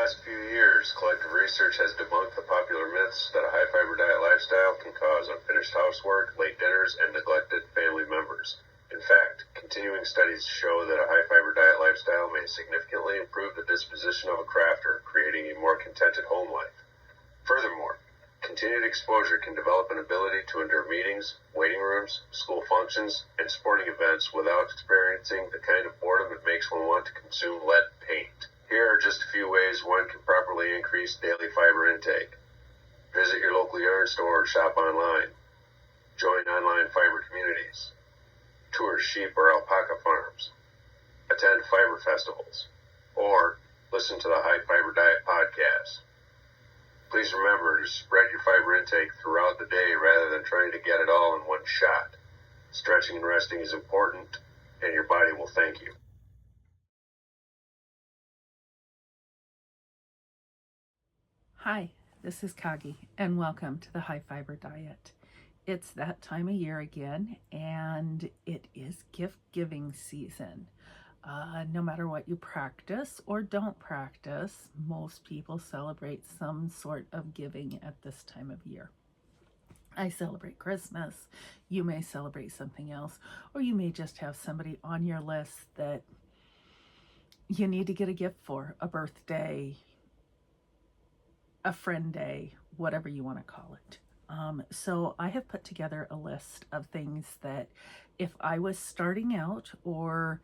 past few years, collective research has debunked the popular myths that a high-fiber diet lifestyle can cause unfinished housework, late dinners, and neglected family members. In fact, continuing studies show that a high-fiber diet lifestyle may significantly improve the disposition of a crafter, creating a more contented home life. Furthermore, continued exposure can develop an ability to endure meetings, waiting rooms, school functions, and sporting events without experiencing the kind of boredom it makes one want to consume lead paint. Here are just a few ways one can properly increase daily fiber intake. Visit your local yarn store or shop online. Join online fiber communities. Tour sheep or alpaca farms. Attend fiber festivals. Or listen to the High Fiber Diet podcast. Please remember to spread your fiber intake throughout the day rather than trying to get it all in one shot. Stretching and resting is important, and your body will thank you. Hi, this is Kagi, and welcome to the High Fiber Diet. It's that time of year again, and it is gift-giving season. No matter what you practice or don't practice, most people celebrate some sort of giving at this time of year. I celebrate Christmas. You may celebrate something else, or you may just have somebody on your list that you need to get a gift for, a birthday, a friend day, whatever you want to call it. So I have put together a list of things that if I was starting out, or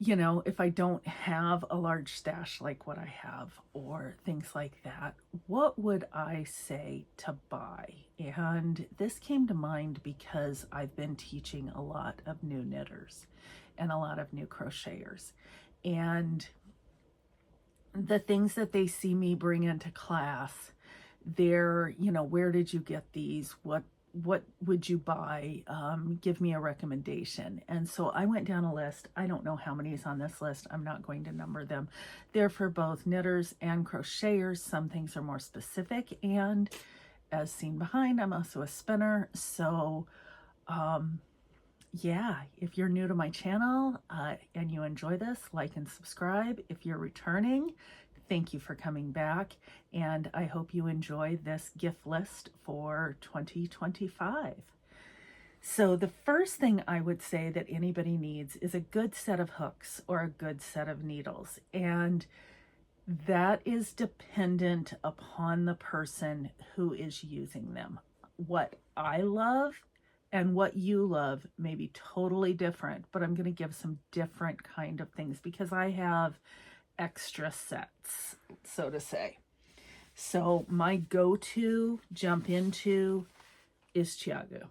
if I don't have a large stash like what I have or things like that, what would I say to buy? And this came to mind because I've been teaching a lot of new knitters and a lot of new crocheters, and the things that they see me bring into class, they're, where did you get these? What would you buy? Give me a recommendation. And so I went down a list. I don't know how many is on this list. I'm not going to number them. They're for both knitters and crocheters. Some things are more specific. And as seen behind, I'm also a spinner. So, yeah, if you're new to my channel and you enjoy this, like and subscribe. If you're returning, thank you for coming back, and I hope you enjoy this gift list for 2025. So the first thing I would say that anybody needs is a good set of hooks or a good set of needles, and that is dependent upon the person who is using them. What I love and what you love may be totally different, but I'm going to give some different kind of things because I have extra sets, so to say. So my go-to jump into is Chiagu.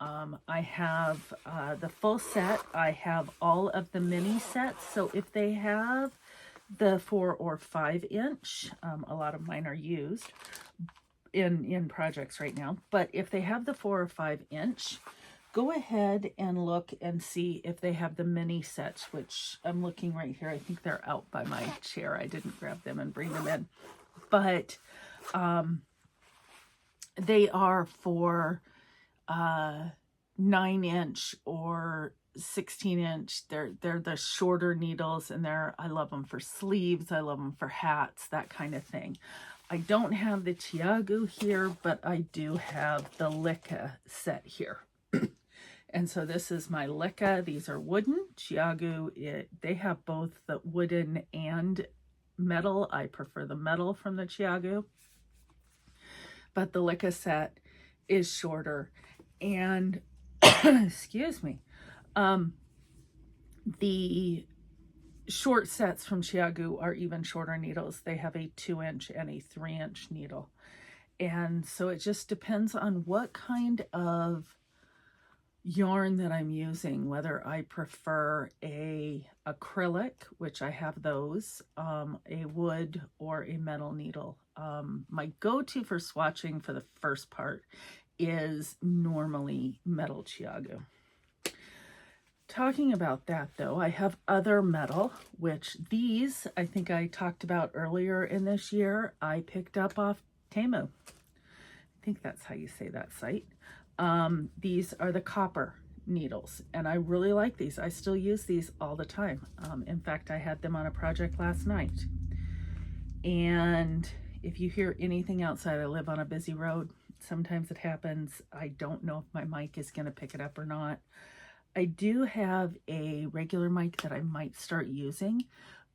I have the full set. I have all of the mini sets. So if they have the 4 or 5 inch, a lot of mine are used in projects right now, but if they have the 4 or 5 inch, go ahead and look and see if they have the mini sets, which I'm looking right here. I think they're out by my chair. I didn't grab them and bring them in, but they are for 9 inch or 16 inch. They're the shorter needles, and I love them for sleeves. I love them for hats, that kind of thing. I don't have the Chiagu here, but I do have the Licca set here. And so this is my Licca. These are wooden. Chiagu, they have both the wooden and metal. I prefer the metal from the Chiagu. But the Licca set is shorter. And, excuse me, the short sets from Chiagu are even shorter needles. They have a 2 inch and a 3 inch needle. And so it just depends on what kind of yarn that I'm using, whether I prefer a acrylic, which I have those, a wood or a metal needle. My go-to for swatching for the first part is normally metal Chiagu. Talking about that though, I have other metal, which these I think I talked about earlier in this year. I picked up off Temu. I think that's how you say that site. These are the copper needles, and I really like these. I still use these all the time. In fact, I had them on a project last night. And if you hear anything outside, I live on a busy road. Sometimes it happens. I don't know if my mic is going to pick it up or not. I do have a regular mic that I might start using,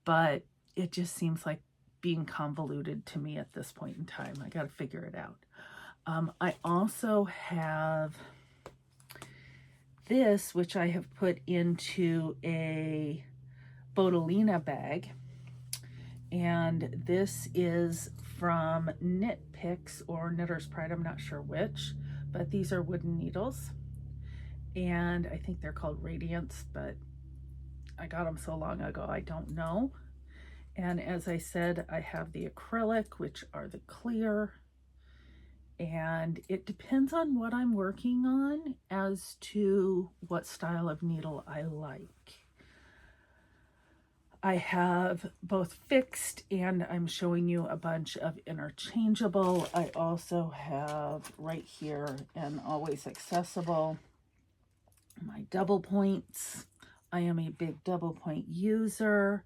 but it just seems like being convoluted to me at this point in time. I got to figure it out. I also have this, which I have put into a Bodolina bag. And this is from Knit Picks or Knitter's Pride, I'm not sure which, but these are wooden needles. And I think they're called Radiance, but I got them so long ago, I don't know. And as I said, I have the acrylic, which are the clear. And it depends on what I'm working on as to what style of needle I like. I have both fixed and I'm showing you a bunch of interchangeable. I also have right here and always accessible my double points. I am a big double point user.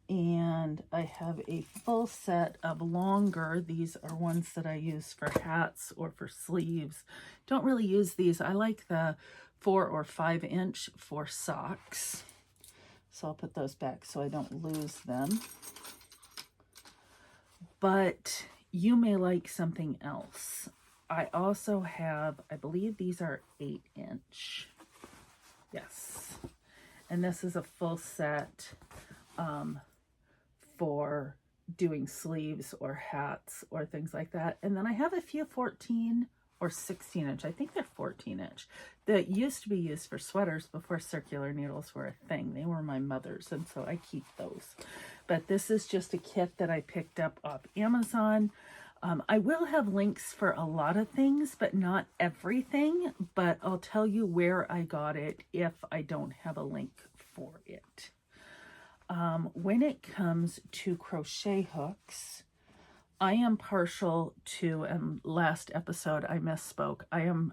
And I have a full set of longer. These are ones that I use for hats or for sleeves. Don't really use these. I like the 4 or 5 inch for socks. So I'll put those back so I don't lose them. But you may like something else. I also have, I believe these are 8 inch. Yes. And this is a full set for doing sleeves or hats or things like that. And then I have a few 14 or 16 inch. I think they're 14 inch that used to be used for sweaters before circular needles were a thing. They were my mother's, and so I keep those. But this is just a kit that I picked up off Amazon. I will have links for a lot of things, but not everything. But I'll tell you where I got it if I don't have a link for it. When it comes to crochet hooks, I am partial to, and last episode I misspoke. I am,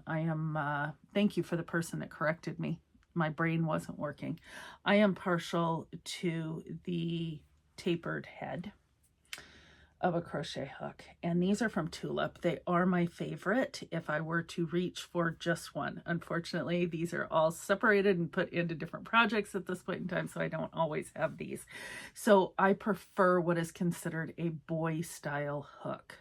thank you for the person that corrected me. My brain wasn't working. I am partial to the tapered head of a crochet hook. And these are from Tulip. They are my favorite if I were to reach for just one. Unfortunately, these are all separated and put into different projects at this point in time, so I don't always have these. So I prefer what is considered a boy style hook.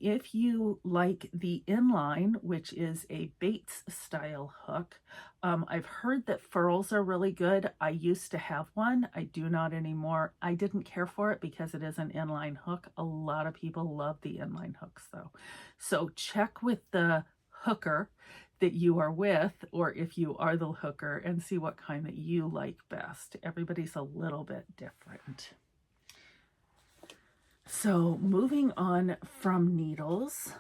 If you like the inline, which is a Bates style hook, I've heard that Furls are really good. I used to have one. I do not anymore. I didn't care for it because it is an inline hook. A lot of people love the inline hooks though. So check with the hooker that you are with, or if you are the hooker, and see what kind that you like best. Everybody's a little bit different. So moving on from needles,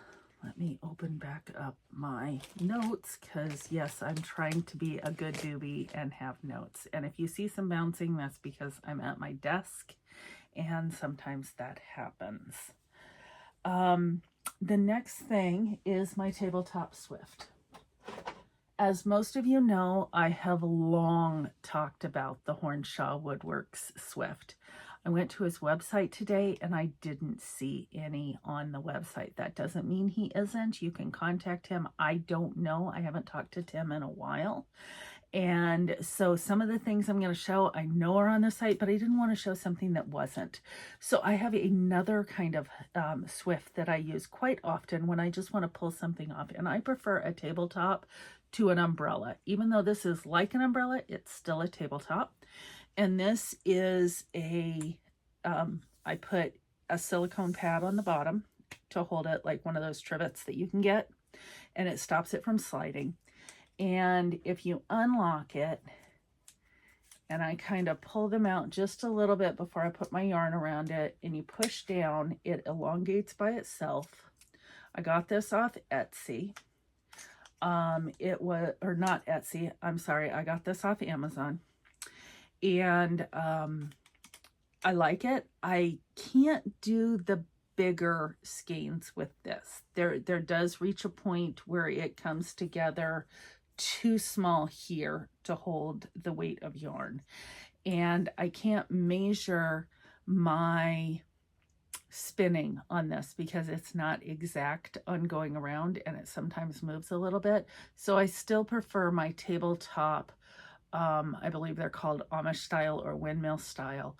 let me open back up my notes because yes, I'm trying to be a good doobie and have notes. And if you see some bouncing, that's because I'm at my desk and sometimes that happens. The next thing is my tabletop Swift. As most of you know, I have long talked about the Hornshaw Woodworks Swift. I went to his website today and I didn't see any on the website. That doesn't mean he isn't. You can contact him. I don't know. I haven't talked to Tim in a while. And so some of the things I'm going to show I know are on the site, but I didn't want to show something that wasn't. So I have another kind of Swift that I use quite often when I just want to pull something off. And I prefer a tabletop to an umbrella. Even though this is like an umbrella, it's still a tabletop. And this is a, I put a silicone pad on the bottom to hold it like one of those trivets that you can get, and it stops it from sliding. And if you unlock it, and I kind of pull them out just a little bit before I put my yarn around it, and you push down, it elongates by itself. I got this off Etsy. It was, or not Etsy, I'm sorry, I got this off Amazon. And I like it. I can't do the bigger skeins with this. There does reach a point where it comes together too small here to hold the weight of yarn. And I can't measure my spinning on this because it's not exact on going around, and it sometimes moves a little bit. So I still prefer my tabletop, I believe they're called Amish style or windmill style,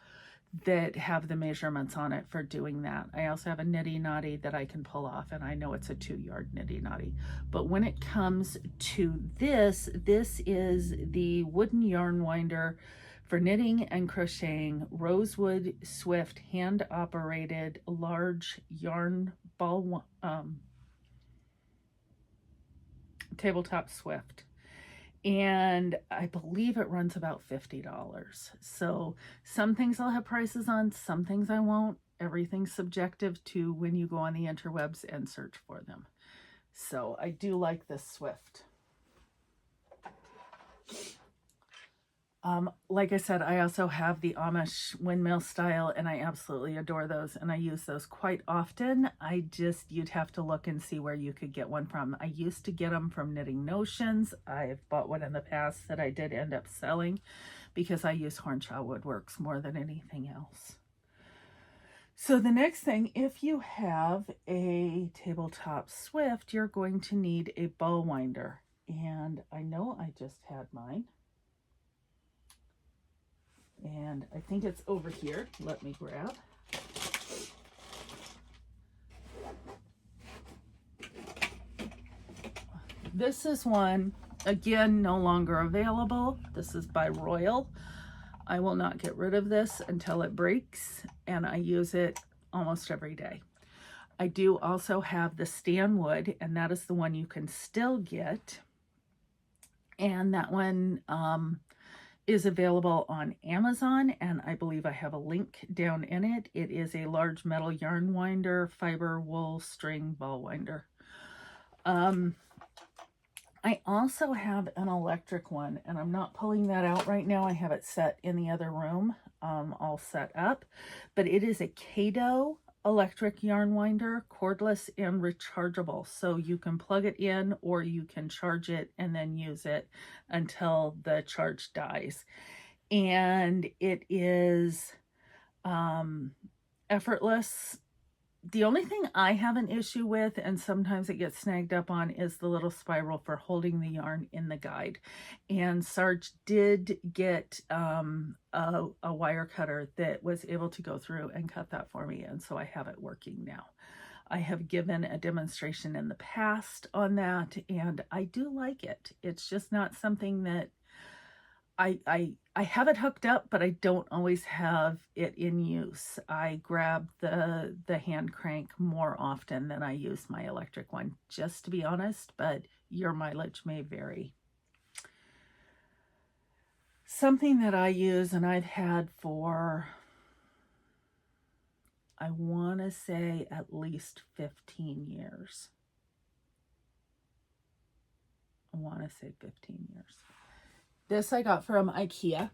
that have the measurements on it for doing that. I also have a nitty knotty that I can pull off, and I know it's a 2-yard nitty knotty. But when it comes to this is the wooden yarn winder for knitting and crocheting, rosewood swift hand operated large yarn ball, tabletop swift. And I believe it runs about $50. So some things I'll have prices on, some things I won't. Everything's subjective to when you go on the interwebs and search for them. So I do like this Swift. Like I said, I also have the Amish windmill style, and I absolutely adore those, and I use those quite often. You'd have to look and see where you could get one from. I used to get them from Knitting Notions. I've bought one in the past that I did end up selling because I use Hornchaw Woodworks more than anything else. So the next thing, if you have a tabletop Swift, you're going to need a ball winder. And I know I just had mine. And I think it's over here. Let me grab. This is one, again, no longer available. This is by Royal. I will not get rid of this until it breaks, and I use it almost every day. I do also have the Stanwood, and that is the one you can still get. And that one, is available on Amazon, and I believe I have a link down in it. It is a large metal yarn winder, fiber wool string ball winder. I also have an electric one, and I'm not pulling that out right now. I have it set in the other room, all set up, but it is a Kato electric yarn winder, cordless and rechargeable. So you can plug it in or you can charge it and then use it until the charge dies. And it is effortless. The only thing I have an issue with, and sometimes it gets snagged up on, is the little spiral for holding the yarn in the guide. And Sarge did get a wire cutter that was able to go through and cut that for me, and so I have it working now. I have given a demonstration in the past on that, and I do like it. It's just not something that I have it hooked up, but I don't always have it in use. I grab the hand crank more often than I use my electric one, just to be honest, but your mileage may vary. Something that I use and I've had for, I want to say, at least 15 years. I want to say 15 years. This I got from IKEA.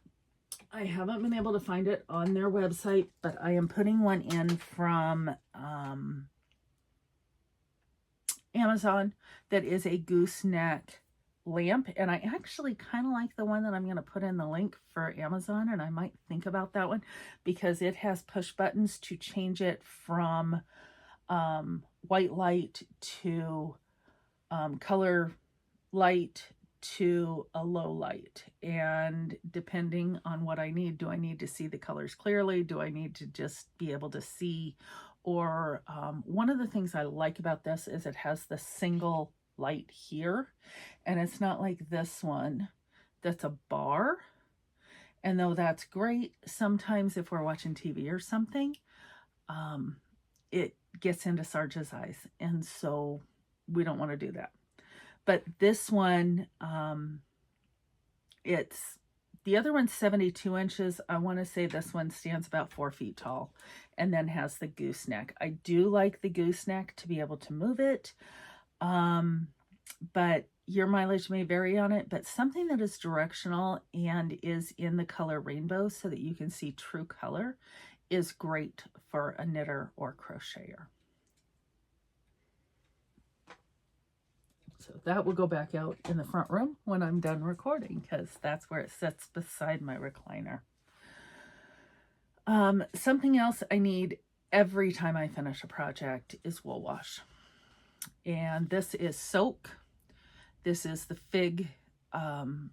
I haven't been able to find it on their website, but I am putting one in from Amazon that is a gooseneck lamp. And I actually kind of like the one that I'm going to put in the link for Amazon, and I might think about that one because it has push buttons to change it from white light to color light to a low light. And depending on what I need, do I need to see the colors clearly? Do I need to just be able to see? Or one of the things I like about this is it has the single light here, and it's not like this one that's a bar. And though that's great, sometimes if we're watching TV or something, it gets into Sarge's eyes, and so we don't want to do that. But this one, the other one's 72 inches. I want to say this one stands about 4 feet tall and then has the gooseneck. I do like the gooseneck to be able to move it, but your mileage may vary on it. But something that is directional and is in the color rainbow so that you can see true color is great for a knitter or crocheter. So that will go back out in the front room when I'm done recording, because that's where it sits beside my recliner. Something else I need every time I finish a project is wool wash. And this is Soak. This is the fig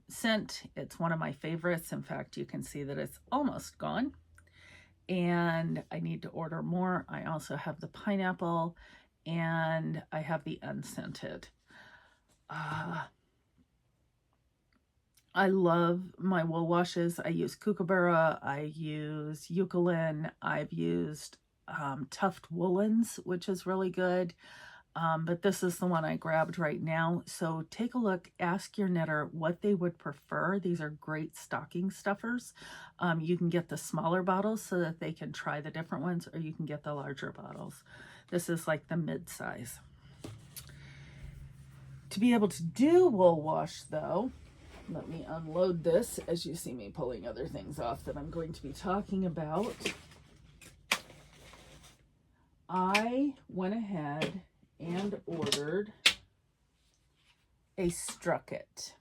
scent. It's one of my favorites. In fact, you can see that it's almost gone. And I need to order more. I also have the pineapple and I have the unscented. I love my wool washes. I use Kookaburra, I use Eucalyptus, I've used Tuft Woolens, which is really good. But this is the one I grabbed right now. So take a look, ask your knitter what they would prefer. These are great stocking stuffers. You can get the smaller bottles so that they can try the different ones, or you can get the larger bottles. This is like the mid-size. To be able to do wool wash though, let me unload this as you see me pulling other things off that I'm going to be talking about. I went ahead and ordered a Strucket.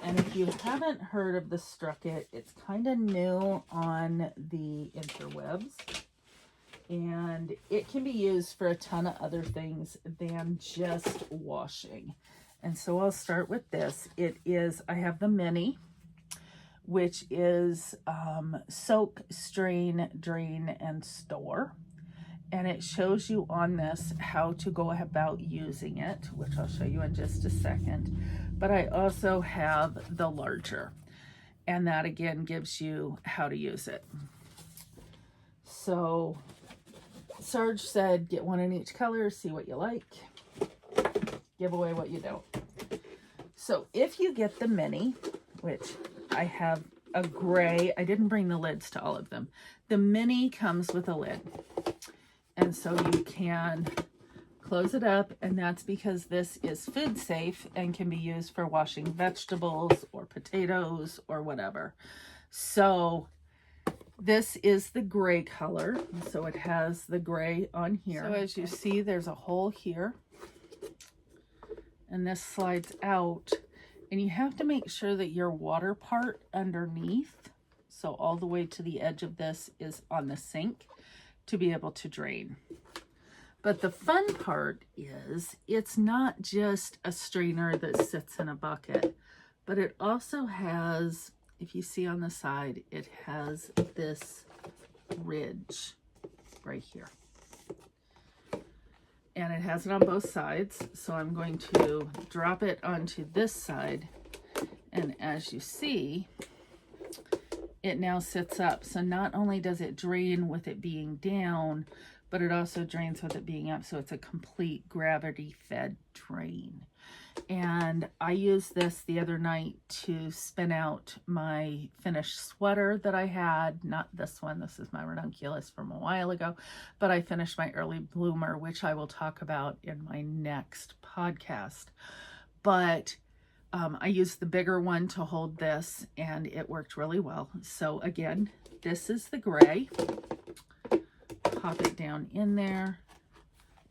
And if you haven't heard of the Strucket, it's kind of new on the interwebs. And it can be used for a ton of other things than just washing. And so I'll start with this. I have the mini, which is soak, strain, drain, and store. And it shows you on this how to go about using it, which I'll show you in just a second. But I also have the larger, and that again gives you how to use it. So Sarge said, get one in each color, see what you like, give away what you don't. So if you get the mini, which I have a gray, I didn't bring the lids to all of them. The mini comes with a lid. And so you can close it up, and that's because this is food safe and can be used for washing vegetables or potatoes or whatever. So this is the gray color. So it has the gray on here. So as you see, there's a hole here. And this slides out. And you have to make sure that your water part underneath, so all the way to the edge of this, is on the sink to be able to drain. But the fun part is it's not just a strainer that sits in a bucket, but it also has, if you see on the side, it has this ridge right here. And it has it on both sides. So I'm going to drop it onto this side. And as you see, it now sits up. So not only does it drain with it being down, but it also drains with it being up. So it's a complete gravity fed drain. And I used this the other night to spin out my finished sweater that I had. Not this one, this is my ranunculus from a while ago, but I finished my early bloomer, which I will talk about in my next podcast. But I used the bigger one to hold this, and it worked really well. So again, this is the gray. Pop it down in there,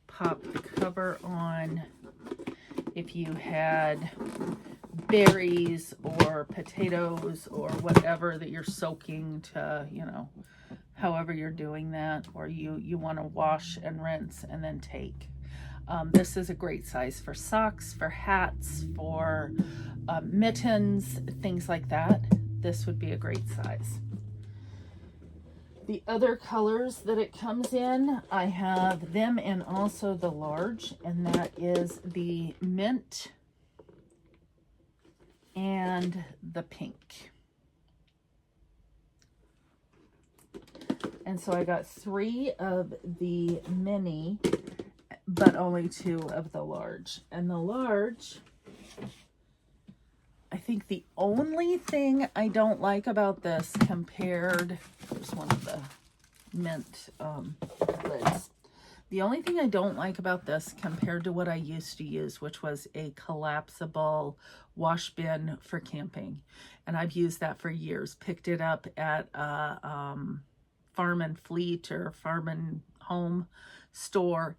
pop the cover on. If you had berries or potatoes or whatever that you're soaking to, you know, however you're doing that, or you want to wash and rinse and then take. This is a great size for socks, for hats, for mittens, things like that. This would be a great size. The other colors that it comes in, I have them in also the large, and that is the mint and the pink. And so I got 3 of the mini, but only 2 of the large. And the large, I think the only thing I don't like about this compared, there's one of the mint lids. The only thing I don't like about this compared to what I used to use, which was a collapsible wash bin for camping. And I've used that for years. Picked it up at a Farm and Fleet or Farm and Home store.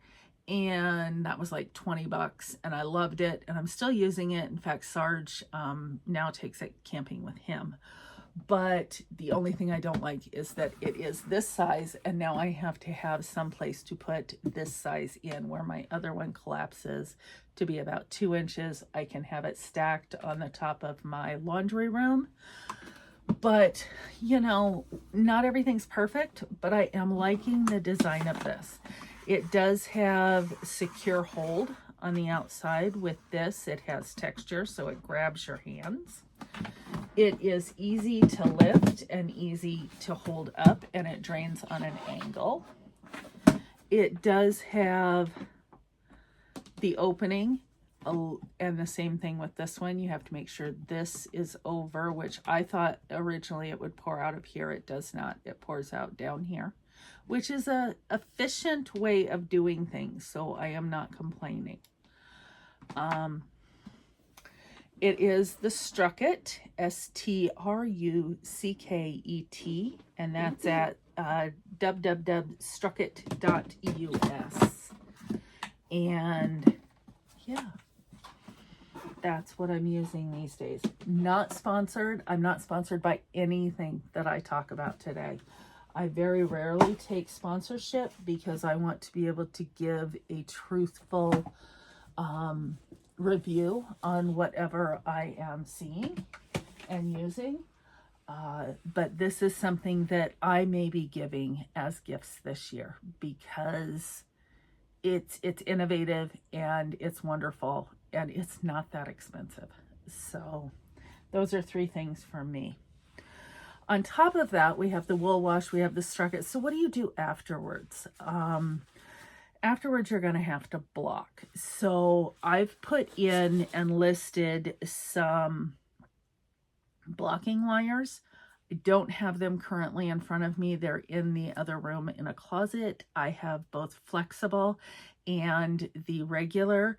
And that was like 20 bucks, and I loved it, and I'm still using it. In fact, Sarge now takes it camping with him. But the only thing I don't like is that it is this size, and now I have to have some place to put this size in, where my other one collapses to be about 2 inches. I can have it stacked on the top of my laundry room. But, you know, not everything's perfect, but I am liking the design of this. It does have secure hold on the outside. With this, it has texture, so it grabs your hands. It is easy to lift and easy to hold up, and it drains on an angle. It does have the opening, and the same thing with this one. You have to make sure this is over, which I thought originally it would pour out of here. It does not. It pours out down here, which is a efficient way of doing things, so I am not complaining. It is the Strucket, Strucket, and that's at www.strucket.us. And yeah, that's what I'm using these days. Not sponsored. I'm not sponsored by anything that I talk about today. I very rarely take sponsorship because I want to be able to give a truthful review on whatever I am seeing and using. But this is something that I may be giving as gifts this year because it's innovative and it's wonderful and it's not that expensive. So those are 3 things for me. On top of that, we have the wool wash, we have the Strucket. So what do you do afterwards? Afterwards, you're going to have to block. So I've put in and listed some blocking wires. I don't have them currently in front of me. They're in the other room in a closet. I have both flexible and the regular.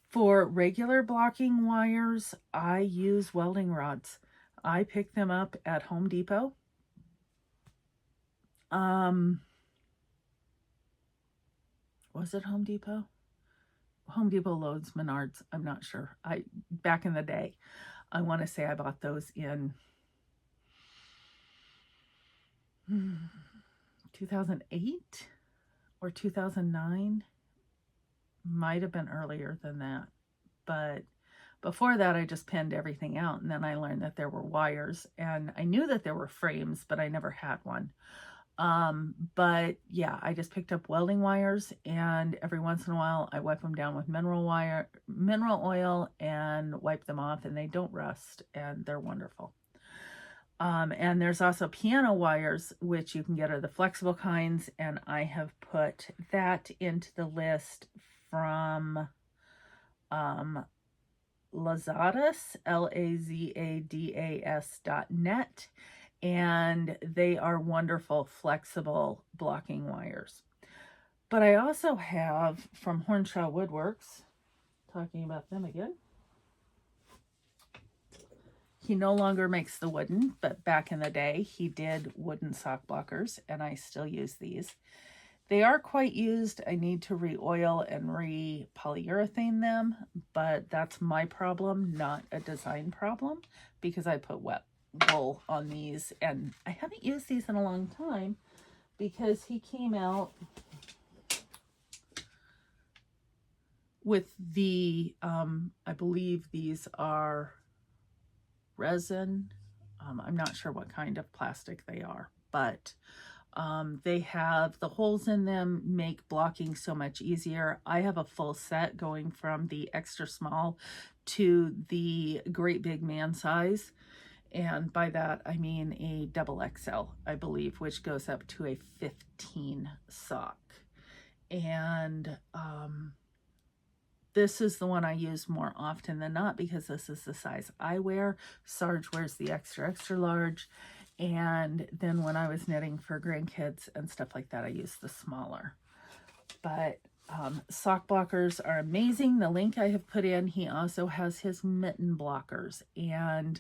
For regular blocking wires, I use welding rods. I pick them up at Home Depot. Was it Home Depot? Home Depot, Lowe's, Menards. I'm not sure. Back in the day, I want to say I bought those in 2008 or 2009. Might have been earlier than that. But before that, I just pinned everything out. And then I learned that there were wires. And I knew that there were frames, but I never had one. But yeah, I just picked up welding wires, and every once in a while I wipe them down with mineral oil and wipe them off, and they don't rust, and they're wonderful. And there's also piano wires, which you can get are the flexible kinds, and I have put that into the list from Lazadas, LAZADAS.net. And they are wonderful, flexible blocking wires. But I also have from Hornshaw Woodworks, talking about them again. He no longer makes the wooden, but back in the day, he did wooden sock blockers, and I still use these. They are quite used. I need to re-oil and re-polyurethane them, but that's my problem, not a design problem, because I put wet wool on these, and I haven't used these in a long time because he came out with the I believe these are resin. I'm not sure what kind of plastic they are, but they have the holes in them, make blocking so much easier. I have a full set going from the extra small to the great big man size. And by that, I mean a double XL, I believe, which goes up to a 15 sock. And this is the one I use more often than not because this is the size I wear. Sarge wears the extra, extra large. And then when I was knitting for grandkids and stuff like that, I used the smaller. But sock blockers are amazing. The link I have put in, he also has his mitten blockers. And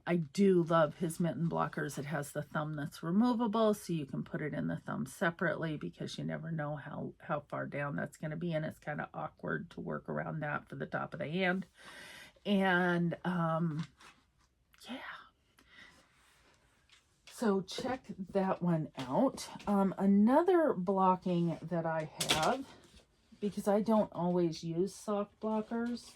I do love his mitten blockers. It has the thumb that's removable, so you can put it in the thumb separately because you never know how far down that's going to be, and it's kind of awkward to work around that for the top of the hand. And yeah, So check that one out. Another blocking that I have, because I don't always use sock blockers,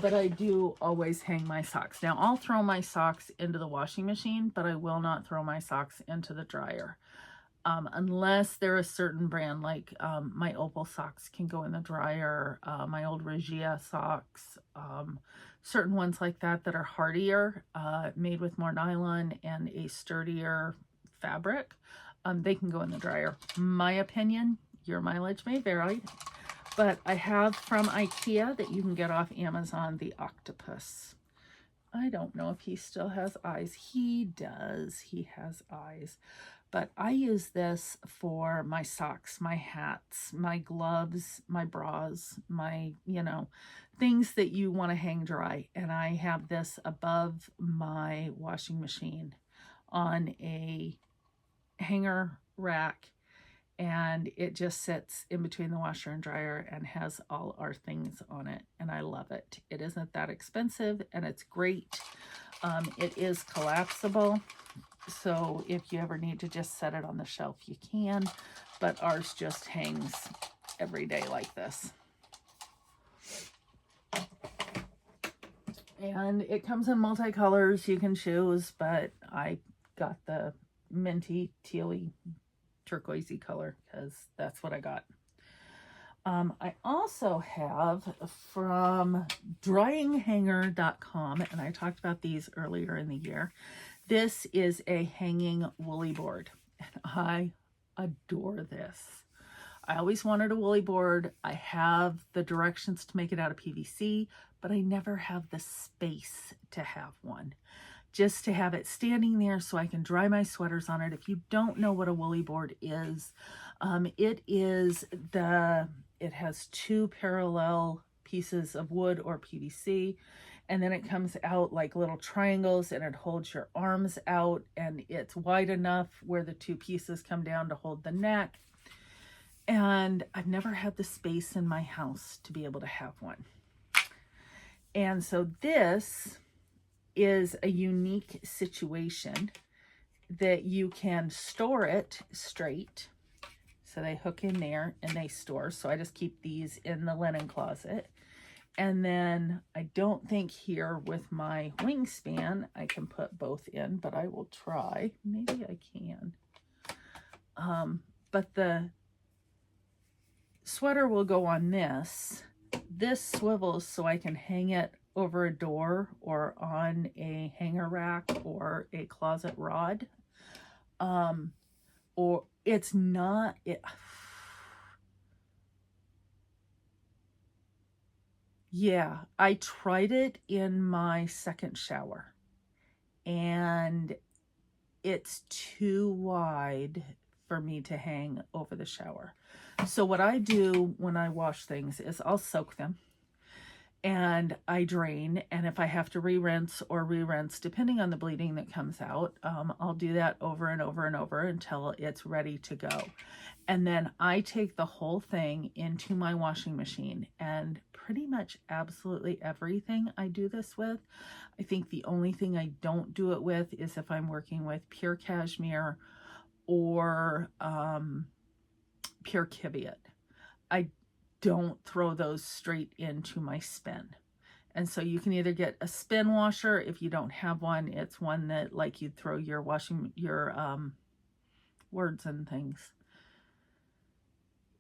but I do always hang my socks. Now, I'll throw my socks into the washing machine, but I will not throw my socks into the dryer. Unless they're a certain brand, like my Opal socks can go in the dryer, my old Regia socks, certain ones like that that are hardier, made with more nylon and a sturdier fabric, they can go in the dryer. My opinion, your mileage may vary, but I have from IKEA that you can get off Amazon, the Octopus. I don't know if he still has eyes. He does. He has eyes. But I use this for my socks, my hats, my gloves, my bras, my, things that you want to hang dry. And I have this above my washing machine on a hanger rack. And it just sits in between the washer and dryer and has all our things on it. And I love it. It isn't that expensive and it's great. It is collapsible. So if you ever need to just set it on the shelf, you can. But ours just hangs every day like this. And it comes in multicolors. You can choose, but I got the minty, tealy, turquoisey color because that's what I got. I also have from dryinghanger.com, and I talked about these earlier in the year. This is a hanging woolly board, and I adore this. I always wanted a woolly board. I have the directions to make it out of PVC, but I never have the space to have one. Just to have it standing there so I can dry my sweaters on it. If you don't know what a woolly board is, it has two parallel pieces of wood or PVC, and then it comes out like little triangles and it holds your arms out, and it's wide enough where the two pieces come down to hold the neck. And I've never had the space in my house to be able to have one. And so this is a unique situation that you can store it straight. So they hook in there and they store. So I just keep these in the linen closet. And then I don't think here with my wingspan I can put both in, but I will try. Maybe I can. But the sweater will go on this. This swivels so I can hang it over a door or on a hanger rack or a closet rod. Or it's not it. Yeah, I tried it in my second shower and it's too wide for me to hang over the shower. So what I do when I wash things is I'll soak them and I drain, and if I have to re-rinse, depending on the bleeding that comes out, I'll do that over and over and over until it's ready to go. And then I take the whole thing into my washing machine, and pretty much absolutely everything I do this with. I think the only thing I don't do it with is if I'm working with pure cashmere or pure Kiviot. I don't throw those straight into my spin. And so you can either get a spin washer. If you don't have one, it's one that like you'd throw your words and things,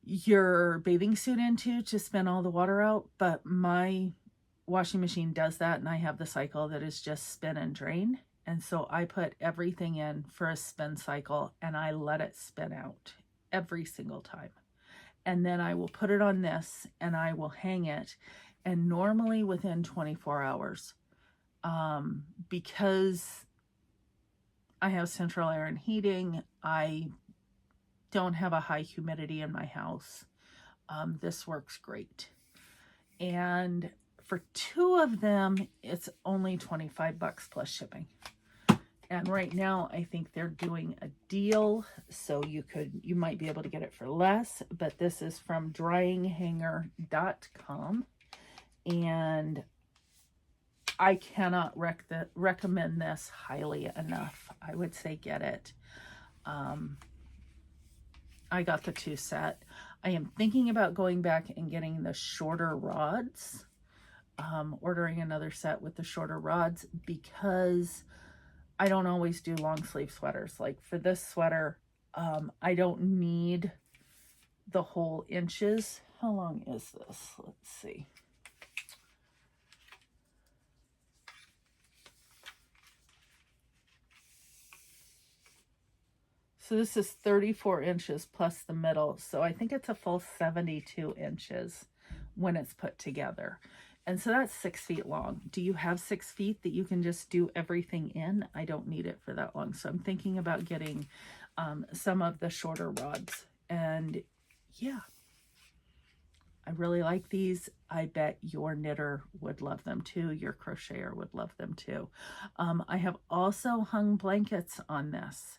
your bathing suit into to spin all the water out. But my washing machine does that, and I have the cycle that is just spin and drain. And so I put everything in for a spin cycle and I let it spin out every single time. And then I will put it on this and I will hang it, and normally within 24 hours, because I have central air and heating, I don't have a high humidity in my house. This works great. And for two of them, it's only $25 plus shipping. And right now, I think they're doing a deal, so you might be able to get it for less. But this is from dryinghanger.com, and I cannot recommend this highly enough. I would say get it. I got the 2 set. I am thinking about going back and getting the shorter rods, ordering another set with the shorter rods, because I don't always do long sleeve sweaters. Like for this sweater, I don't need the whole inches. How long is this? Let's see. So this is 34 inches plus the middle. So I think it's a full 72 inches when it's put together. And so that's 6 feet long. Do you have 6 feet that you can just do everything in? I don't need it for that long. So I'm thinking about getting some of the shorter rods. And yeah, I really like these. I bet your knitter would love them too. Your crocheter would love them too. I have also hung blankets on this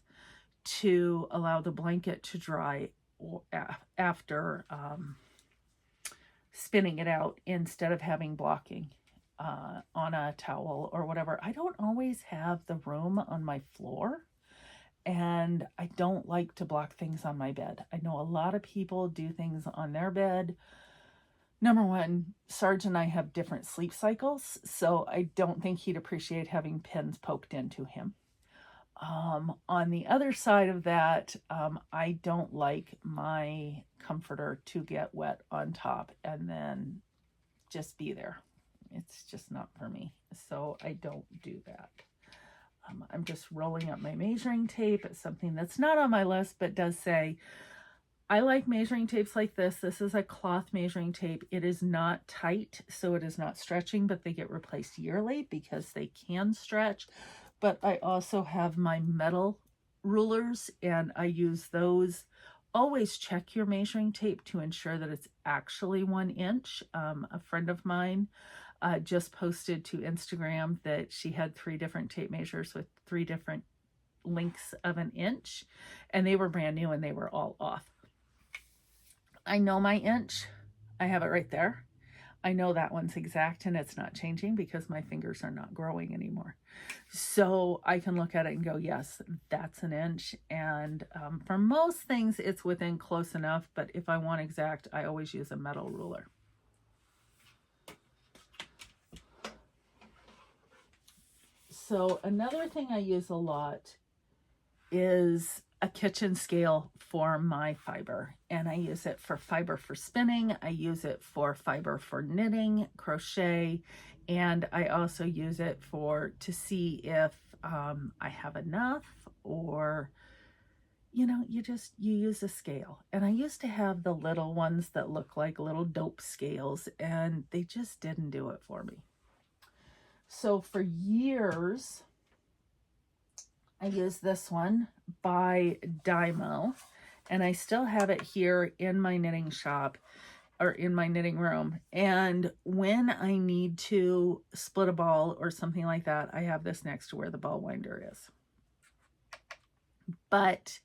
to allow the blanket to dry after spinning it out, instead of having blocking on a towel or whatever. I don't always have the room on my floor, and I don't like to block things on my bed. I know a lot of people do things on their bed. Number one, Sarge and I have different sleep cycles, so I don't think he'd appreciate having pins poked into him. On the other side of that, I don't like my comforter to get wet on top and then just be there. It's just not for me. So I don't do that. I'm just rolling up my measuring tape. It's something that's not on my list, but does say, I like measuring tapes like this. This is a cloth measuring tape. It is not tight, so it is not stretching, but they get replaced yearly because they can stretch. But I also have my metal rulers, and I use those. Always check your measuring tape to ensure that it's actually 1 inch. A friend of mine just posted to Instagram that she had 3 different tape measures with 3 different lengths of 1 inch, and they were brand new and they were all off. I know my inch. I have it right there. I know that one's exact and it's not changing because my fingers are not growing anymore. So I can look at it and go, yes, that's 1 inch. And for most things, it's within close enough. But if I want exact, I always use a metal ruler. So another thing I use a lot is a kitchen scale for my fiber, and I use it for fiber for spinning. I use it for fiber for knitting, crochet, and I also use it to see if I have enough, or you use a scale. And I used to have the little ones that look like little dope scales, and they just didn't do it for me. So for years I used this one by Dymo, and I still have it here in my knitting shop, or in my knitting room. And when I need to split a ball or something like that, I have this next to where the ball winder is. But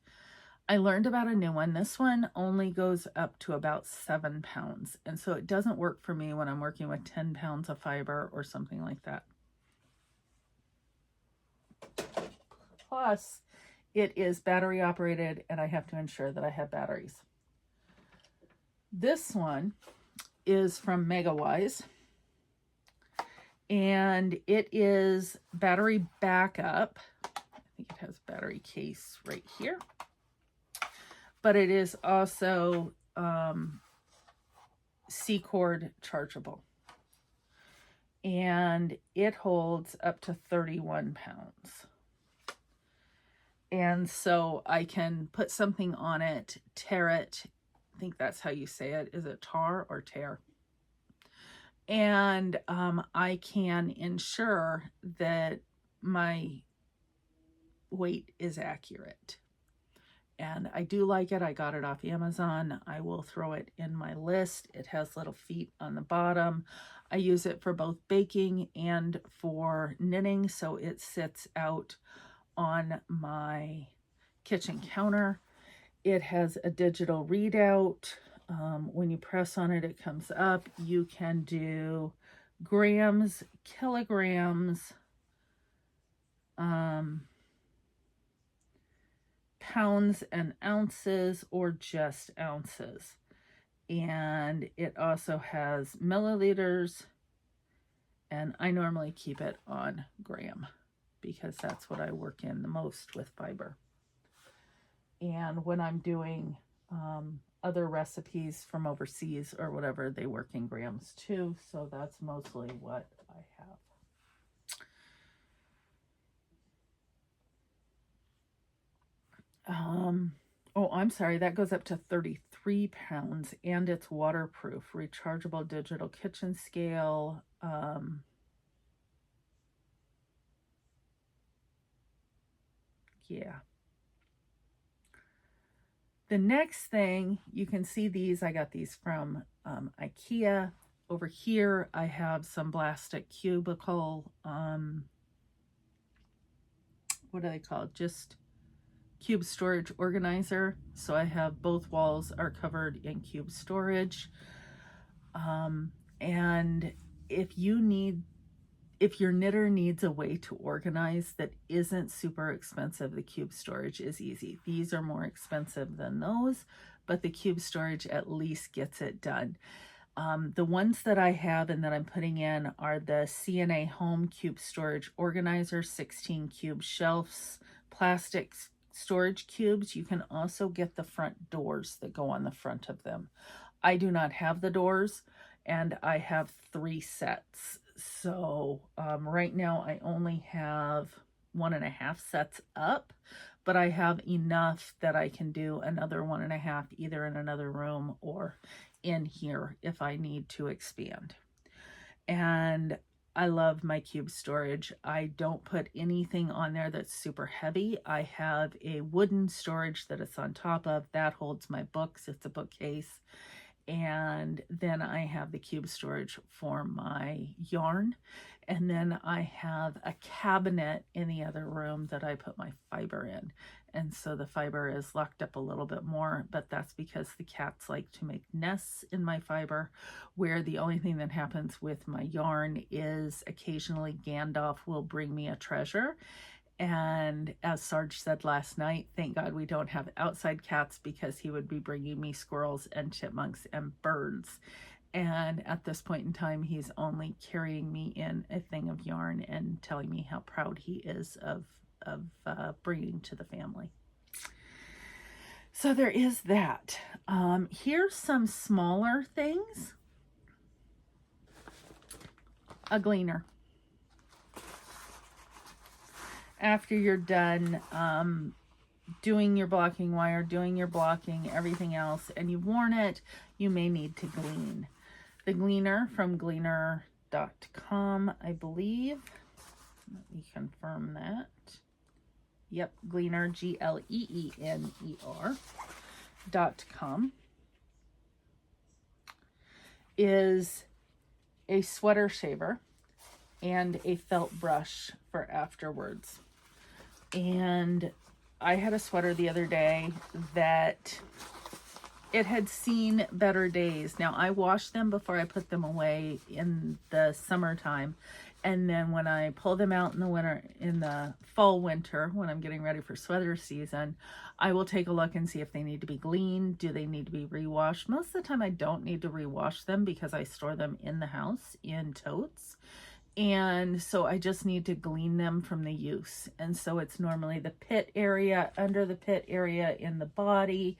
I learned about a new one. This one only goes up to about 7 pounds. And so it doesn't work for me when I'm working with 10 pounds of fiber or something like that. Plus, it is battery operated, and I have to ensure that I have batteries. This one is from Megawise, and it is battery backup. I think it has battery case right here, but it is also C-cord chargeable, and it holds up to 31 pounds. And so I can put something on it, tear it. I think that's how you say it. Is it tar or tear? And I can ensure that my weight is accurate. And I do like it. I got it off Amazon. I will throw it in my list. It has little feet on the bottom. I use it for both baking and for knitting, so it sits out on my kitchen counter. It has a digital readout. When you press on it, it comes up. You can do grams, kilograms, pounds and ounces, or just ounces. And it also has milliliters, and I normally keep it on gram because that's what I work in the most with fiber. And when I'm doing other recipes from overseas or whatever, they work in grams too, so that's mostly what I have. Oh, I'm sorry, that goes up to 33 pounds, and it's waterproof, rechargeable digital kitchen scale. Yeah. The next thing, you can see these, I got these from IKEA. Over here, I have some plastic cubicle, what are they called? Just cube storage organizer. So I have both walls are covered in cube storage. And if your knitter needs a way to organize that isn't super expensive, the cube storage is easy. These are more expensive than those, but the cube storage at least gets it done. The ones that I have and that I'm putting in are the CNA Home Cube Storage Organizer, 16 cube shelves, plastic storage cubes. You can also get the front doors that go on the front of them. I do not have the doors, and I have 3 sets. So right now I only have 1.5 sets up, but I have enough that I can do another 1.5 either in another room or in here if I need to expand. And I love my cube storage. I don't put anything on there that's super heavy. I have a wooden storage that it's on top of that holds my books. It's a bookcase. And then I have the cube storage for my yarn. And then I have a cabinet in the other room that I put my fiber in. And so the fiber is locked up a little bit more, but that's because the cats like to make nests in my fiber, where the only thing that happens with my yarn is occasionally Gandalf will bring me a treasure. And as Sarge said last night, thank God we don't have outside cats, because he would be bringing me squirrels and chipmunks and birds. And at this point in time, he's only carrying me in a thing of yarn and telling me how proud he is of bringing to the family. So there is that. Here's some smaller things. A Gleener. After you're done doing your blocking wire, doing your blocking, everything else, and you've worn it, you may need to glean. The Gleener from Gleener.com, I believe. Let me confirm that. Yep, Gleener, GLEENER.com, is a sweater shaver and a felt brush for afterwards. And I had a sweater the other day that it had seen better days. Now, I wash them before I put them away in the summertime. And then when I pull them out in the winter, in the fall winter, when I'm getting ready for sweater season, I will take a look and see if they need to be gleaned. Do they need to be rewashed? Most of the time I don't need to rewash them because I store them in the house in totes. And so I just need to glean them from the use. And so it's normally the pit area, under the pit area, in the body,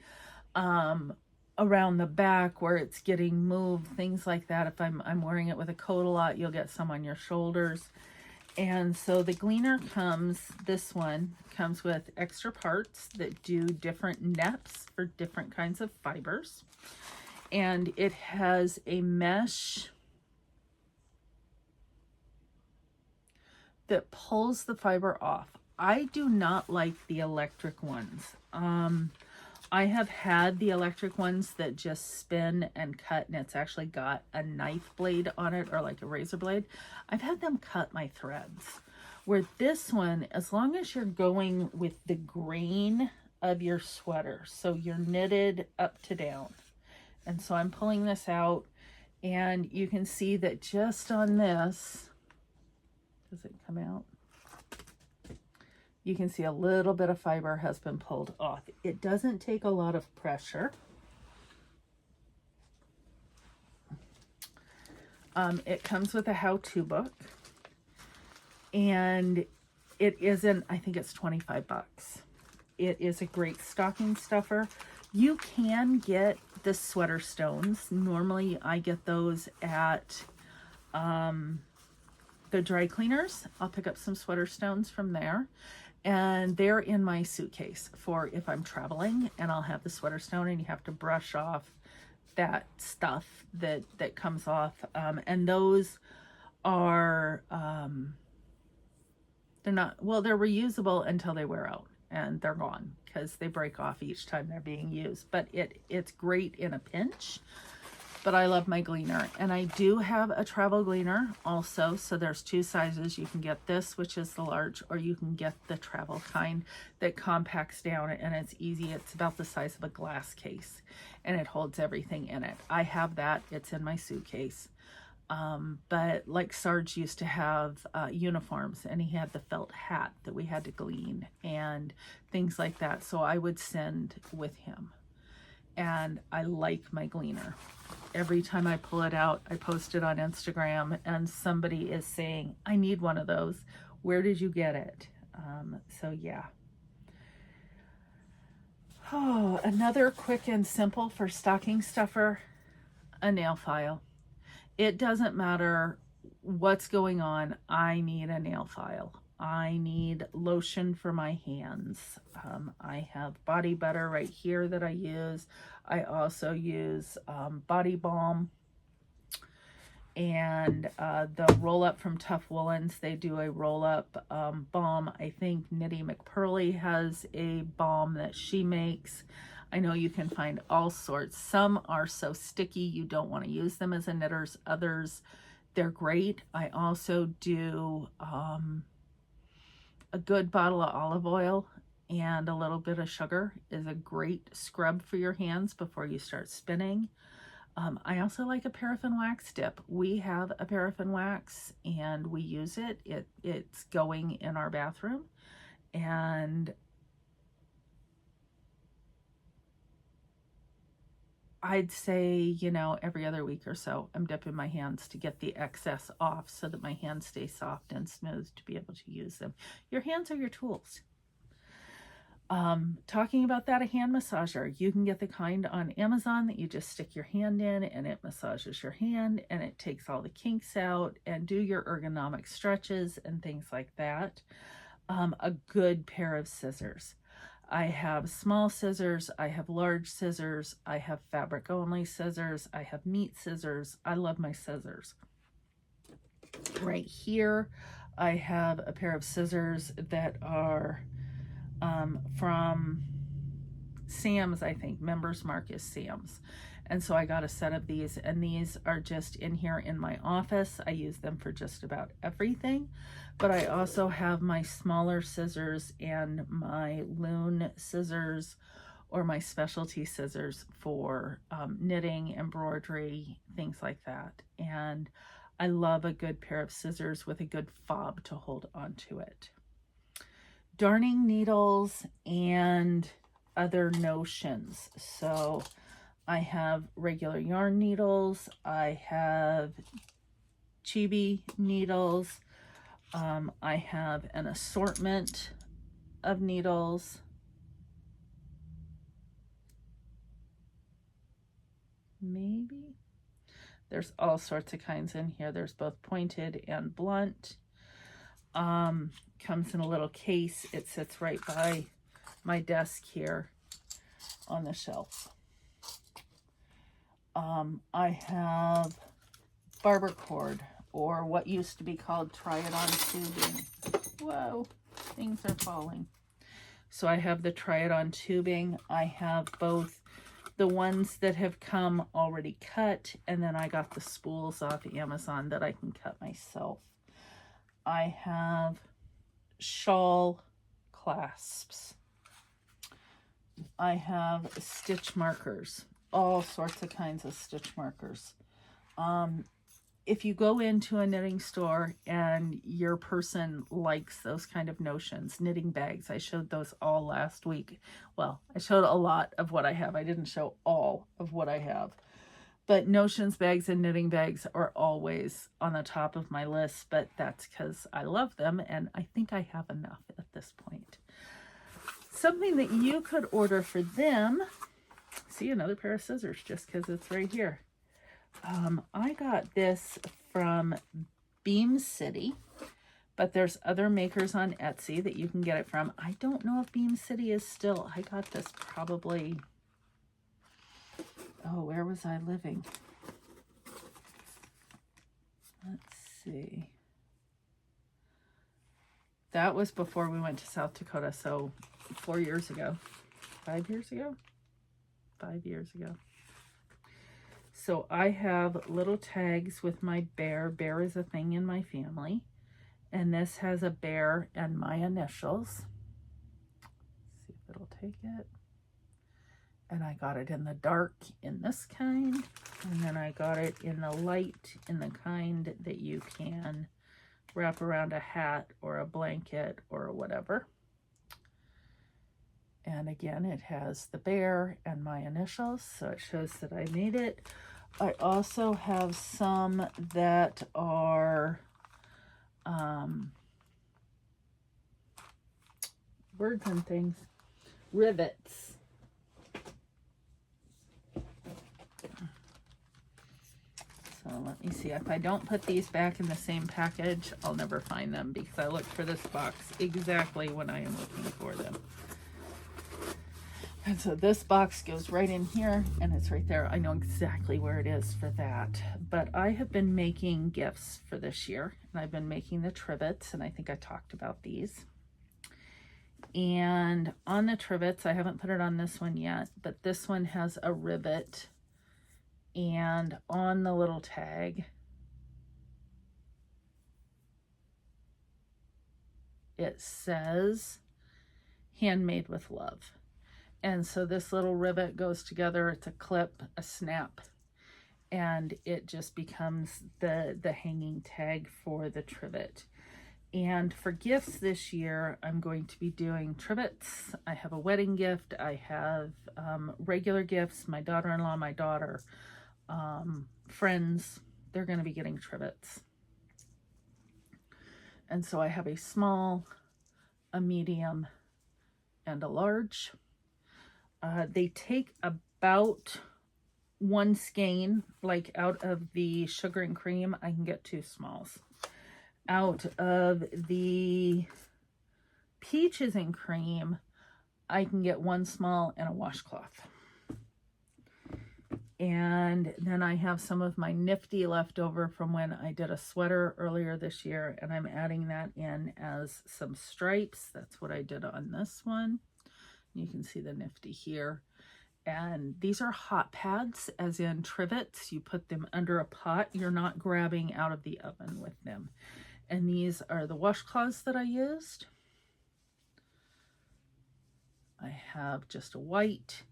around the back where it's getting moved, things like that. If I'm wearing it with a coat a lot, you'll get some on your shoulders. And so the Gleener this one comes with extra parts that do different neps for different kinds of fibers. And it has a mesh that pulls the fiber off. I do not like the electric ones. I have had the electric ones that just spin and cut, and it's actually got a knife blade on it, or like a razor blade. I've had them cut my threads. Where this one, as long as you're going with the grain of your sweater, so you're knitted up to down. And so I'm pulling this out, And you can see that just on this, does it come out? You can see a little bit of fiber has been pulled off. It doesn't take a lot of pressure. It comes with a how-to book, and it isn't, I think it's 25 bucks. It is a great stocking stuffer. You can get the sweater stones. Normally I get those at the dry cleaners. I'll pick up some sweater stones from there, and they're in my suitcase for if I'm traveling, and I'll have the sweater stone, and you have to brush off that stuff that comes off, and those are they're not, well, they're reusable until they wear out and they're gone because they break off each time they're being used. But it's great in a pinch. But I love my Gleener, and I do have a travel Gleener also. So there's two sizes. You can get this, which is the large, or you can get the travel kind that compacts down, and it's easy. It's about the size of a glass case, and it holds everything in it. I have that. It's in my suitcase. But like Sarge used to have uniforms, and he had the felt hat that we had to glean and things like that. So I would send with him, and I like my Gleener. Every time I pull it out, I post it on Instagram, and somebody is saying, I need one of those. Where did you get it? So yeah. Oh, another quick and simple for stocking stuffer, a nail file. It doesn't matter what's going on. I need a nail file. I need lotion for my hands. I have body butter right here that I use. I also use body balm, and the roll up from Tough Woolens. They do a roll up balm. I think Knitty McPurley has a balm that she makes. I know you can find all sorts. Some are so sticky you don't want to use them as a knitters. Others, they're great. I also do a good bottle of olive oil and a little bit of sugar is a great scrub for your hands before you start spinning. I also like a paraffin wax dip. We have a paraffin wax and we use it. It's going in our bathroom, and I'd say, you know, every other week or so, I'm dipping my hands to get the excess off so that my hands stay soft and smooth to be able to use them. Your hands are your tools. Talking about that, a hand massager. You can get the kind on Amazon that you just stick your hand in and it massages your hand and it takes all the kinks out and do your ergonomic stretches and things like that. A good pair of scissors. I have small scissors, I have large scissors, I have fabric only scissors, I have meat scissors. I love my scissors. Right here, I have a pair of scissors that are from Sam's, I think. Members Mark is Sam's. And so I got a set of these, and these are just in here in my office. I use them for just about everything. But I also have my smaller scissors and my loon scissors or my specialty scissors for knitting, embroidery, things like that. And I love a good pair of scissors with a good fob to hold onto it. Darning needles and other notions. So I have regular yarn needles. I have chibi needles. I have an assortment of needles. Maybe. There's all sorts of kinds in here. There's both pointed and blunt. Comes in a little case. It sits right by my desk here on the shelf. I have barber cord, or what used to be called try-it-on tubing. Whoa, things are falling. So I have the try-it-on tubing. I have both the ones that have come already cut, and then I got the spools off Amazon that I can cut myself. I have shawl clasps. I have stitch markers, all sorts of kinds of stitch markers. if you go into a knitting store and your person likes those kind of notions, knitting bags, I showed those all last week. Well, I showed a lot of what I have. I didn't show all of what I have. But notions bags and knitting bags are always on the top of my list, but that's because I love them and I think I have enough at this point. Something that you could order for them, see, another pair of scissors just because it's right here. I got this from Beam City, but there's other makers on Etsy that you can get it from. I don't know if Beam City is still, I got this probably, oh, where was I living? Let's see. That was before we went to South Dakota, so 4 years ago. 5 years ago? 5 years ago. So I have little tags with my bear. Bear is a thing in my family. And this has a bear and my initials. Let's see if it'll take it. And I got it in the dark in this kind. And then I got it in the light in the kind that you can wrap around a hat or a blanket or whatever. And again, it has the bear and my initials, so it shows that I made it. I also have some that are words and things, rivets. So let me see, if I don't put these back in the same package, I'll never find them because I looked for this box exactly when I am looking for them. And so this box goes right in here and it's right there. I know exactly where it is for that. But I have been making gifts for this year and I've been making the trivets, and I think I talked about these. And on the trivets, I haven't put it on this one yet, but this one has a rivet, and on the little tag, it says handmade with love. And so this little rivet goes together. It's a clip, a snap, and it just becomes the hanging tag for the trivet. And for gifts this year, I'm going to be doing trivets. I have a wedding gift. I have regular gifts. My daughter-in-law, my daughter, friends, they're going to be getting trivets. And so I have a small, a medium, and a large. They take about one skein, like out of the sugar and cream, I can get 2 smalls. Out of the peaches and cream, I can get 1 small and a washcloth. And then I have some of my nifty left over from when I did a sweater earlier this year, and I'm adding that in as some stripes. That's what I did on this one. You can see the nifty here. And these are hot pads, as in trivets. You put them under a pot. You're not grabbing out of the oven with them. And these are the washcloths that I used. I have just a white,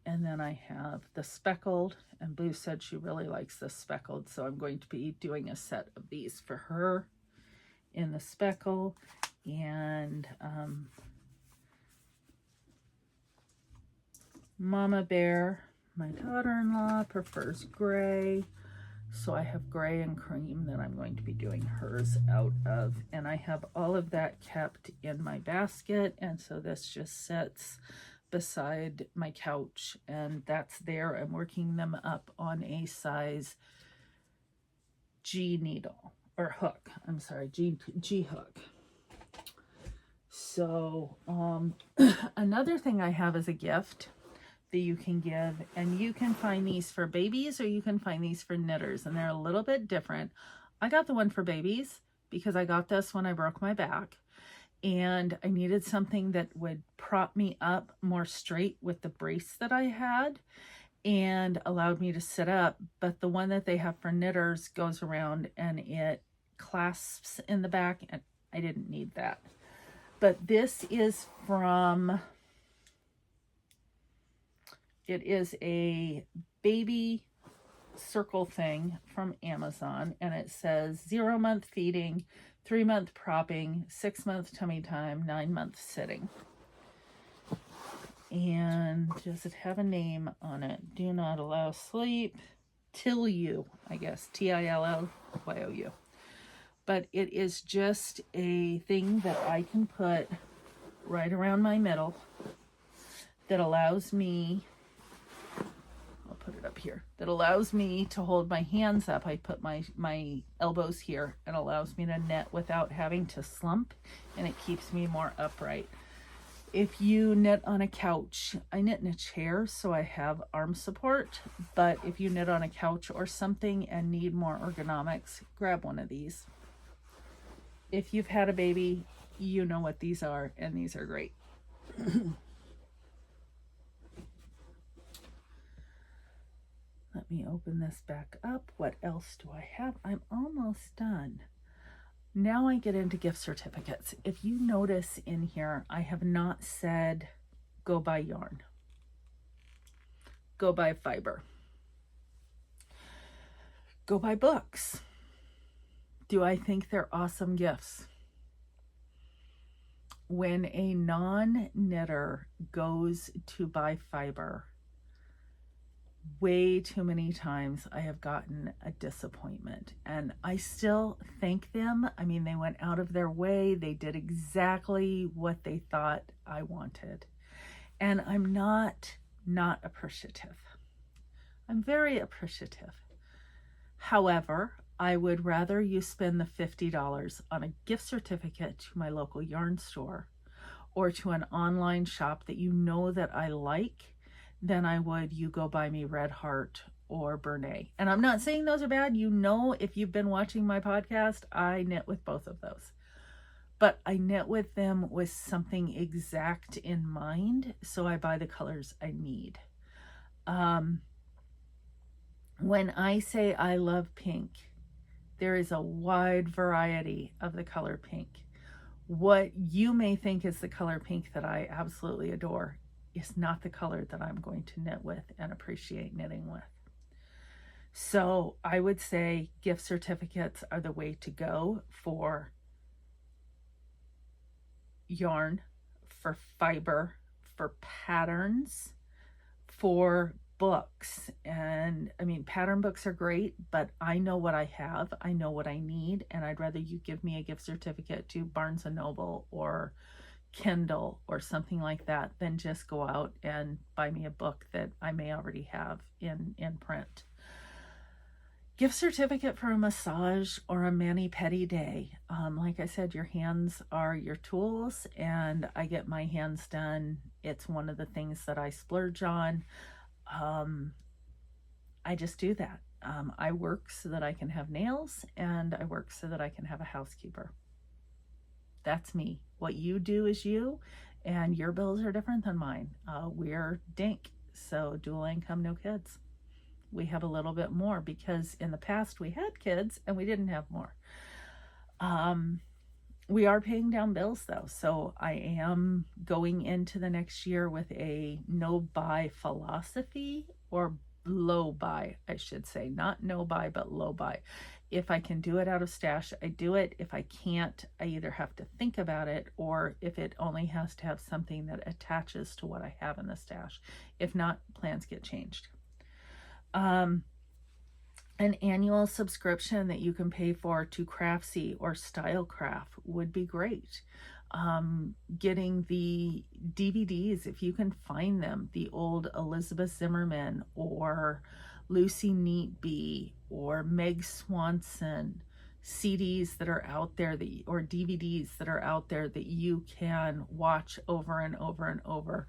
and then I have the speckled, and Boo said she really likes the speckled, so I'm going to be doing a set of these for her in the speckle. And Mama Bear, my daughter-in-law, prefers gray, so I have gray and cream that I'm going to be doing hers out of. And I have all of that kept in my basket, and so this just sits beside my couch, and that's there. I'm working them up on a size G needle, or hook, I'm sorry, G hook. So another thing I have as a gift that you can give, and you can find these for babies or you can find these for knitters, and they're a little bit different. I got the one for babies because I got this when I broke my back, and I needed something that would prop me up more straight with the brace that I had and allowed me to sit up. But the one that they have for knitters goes around and it clasps in the back, and I didn't need that. But this is from, it is a baby circle thing from Amazon, and it says 0-month feeding, 3-month propping, 6-month tummy time, 9-month sitting. And does it have a name on it? Do not allow sleep. Tillyou, I guess. Tillyu. But it is just a thing that I can put right around my middle that allows me, I'll put it up here, that allows me to hold my hands up. I put my elbows here and allows me to knit without having to slump, and it keeps me more upright. If you knit on a couch, I knit in a chair so I have arm support, but if you knit on a couch or something and need more ergonomics, grab one of these. If you've had a baby, you know what these are, and these are great. Let me open this back up. What else do I have? I'm almost done. Now I get into gift certificates. If you notice in here, I have not said go buy yarn. Go buy fiber. Go buy books. Do I think they're awesome gifts? When a non-knitter goes to buy fiber, way too many times I have gotten a disappointment, and I still thank them. I mean, they went out of their way. They did exactly what they thought I wanted. And I'm not appreciative. I'm very appreciative. However, I would rather you spend the $50 on a gift certificate to my local yarn store or to an online shop that you know that I like than I would you go buy me Red Heart or Bernay. And I'm not saying those are bad. You know, if you've been watching my podcast, I knit with both of those. But I knit with them with something exact in mind, so I buy the colors I need. When I say I love pink, there is a wide variety of the color pink. What you may think is the color pink that I absolutely adore is not the color that I'm going to knit with and appreciate knitting with. So I would say gift certificates are the way to go for yarn, for fiber, for patterns, for books. And I mean, pattern books are great, but I know what I have, I know what I need, and I'd rather you give me a gift certificate to Barnes & Noble or Kindle or something like that than just go out and buy me a book that I may already have in print. Gift certificate for a massage or a mani-pedi day. Like I said, your hands are your tools, and I get my hands done. It's one of the things that I splurge on. I just do that. I work so that I can have nails, and I work so that I can have a housekeeper. That's me. What you do is you, and your bills are different than mine. We're dink, so dual income, no kids. We have a little bit more because in the past we had kids and we didn't have more. We are paying down bills though, so I am going into the next year with a no buy philosophy, or low buy, I should say, not no buy, but low buy. If I can do it out of stash, I do it. If I can't, I either have to think about it, or if it only has to have something that attaches to what I have in the stash. If not, plans get changed. An annual subscription that you can pay for to Craftsy or Stylecraft would be great. Getting the DVDs, if you can find them, the old Elizabeth Zimmerman or Lucy Neatby or Meg Swanson CDs that are out there, or DVDs that are out there that you can watch over and over and over.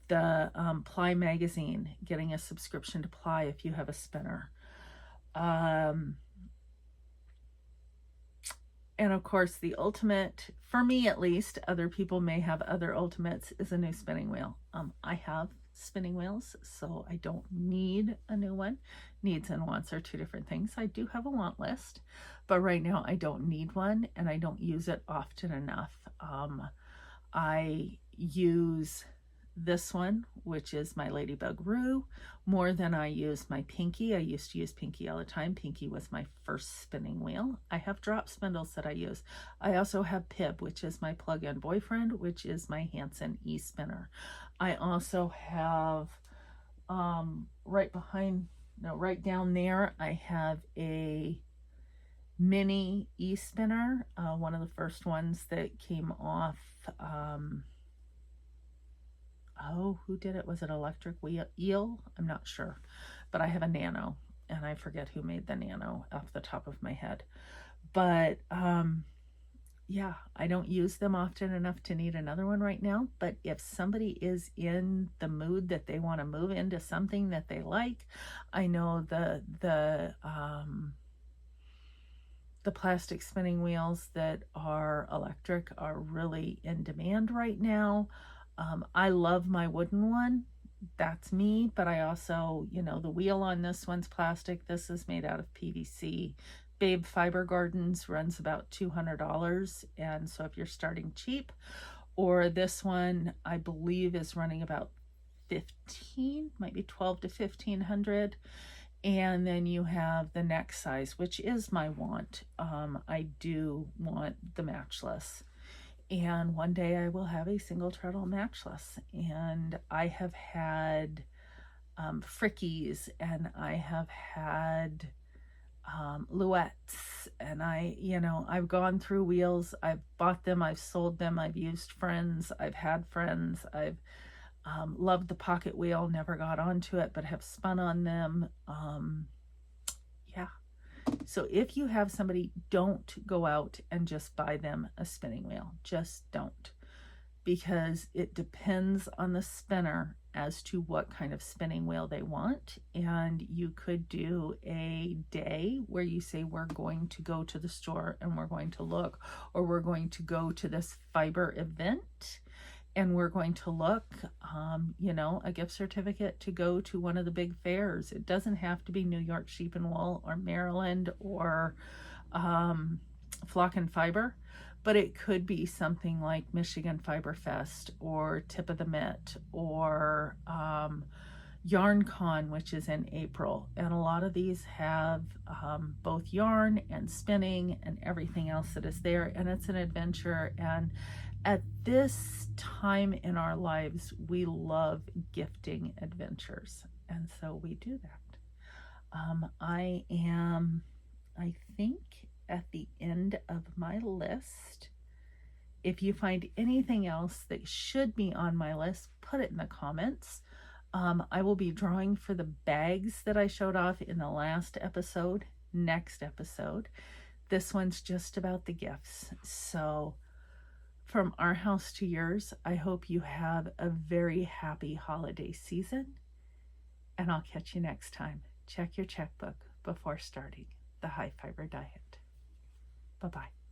The Ply magazine, getting a subscription to Ply if you have a spinner. And of course, the ultimate, for me at least, other people may have other ultimates, is a new spinning wheel. I have spinning wheels, so I don't need a new one. Needs and wants are two different things. I do have a want list, but right now I don't need one, and I don't use it often enough. I use this one, which is my Ladybug Roo, more than I use my Pinky. I used to use Pinky all the time. Pinky was my first spinning wheel. I have drop spindles that I use. I also have Pib, which is my plug-in boyfriend, which is my Hanson e-spinner. I also have right down there, I have a mini e-spinner, one of the first ones that came off. Who did it? Was it Electric Eel? I'm not sure, but I have a Nano, and I forget who made the Nano off the top of my head. But yeah, I don't use them often enough to need another one right now. But if somebody is in the mood that they want to move into something that they like, I know the plastic spinning wheels that are electric are really in demand right now. I love my wooden one. That's me, but I also, the wheel on this one's plastic. This is made out of PVC. Babe Fiber Gardens runs about $200, and so if you're starting cheap, or this one I believe is running about 15, might be 12 to 1500. And then you have the next size, which is my want. I do want the matchless. And one day I will have a single treadle matchless. And I have had frickies, and I have had Luettes, and I've gone through wheels. I've bought them, I've sold them, I've used friends, I've had friends, I've loved the pocket wheel, never got onto it, but have spun on them. Yeah. So if you have somebody, don't go out and just buy them a spinning wheel. Just don't. Because it depends on the spinner as to what kind of spinning wheel they want. And you could do a day where you say, we're going to go to the store and we're going to look, or we're going to go to this fiber event and we're going to look, a gift certificate to go to one of the big fairs. It doesn't have to be New York Sheep and Wool or Maryland or Flock and Fiber, but it could be something like Michigan Fiber Fest or Tip of the Mitt or Yarn Con, which is in April. And a lot of these have both yarn and spinning and everything else that is there, and it's an adventure. And at this time in our lives, we love gifting adventures, and so we do that. I am, I think, at the end of my list. If you find anything else that should be on my list, put it in the comments. I will be drawing for the bags that I showed off in the last episode, next episode. This one's just about the gifts. So from our house to yours, I hope you have a very happy holiday season, and I'll catch you next time. Check your checkbook before starting the high fiber diet. Bye-bye.